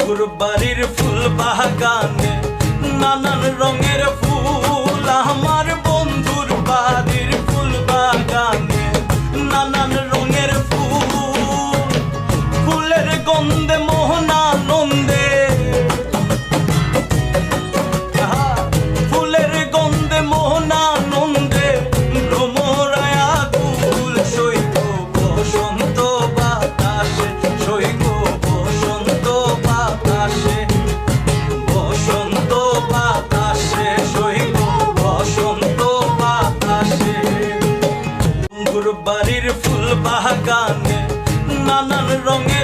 বন্ধুর বাড়ির ফুল বাগানে নানান রঙের ফুল, আমার বন্ধুর বাড়ির ফুল বাগানে নানান রঙের ফুল, ফুলের গন্ধে মোহনানন্দে, ফুলের গন্ধে মোহনানন্দে ভ্রমরায় আকুল সইব বসন্ত বাতাসে, সইব বসন্ত বাতাসে, বসন্ত বাতাসে সইব বসন্ত বাতাসে। বন্ধুর বাড়ির ফুল বাগানে নানান রঙের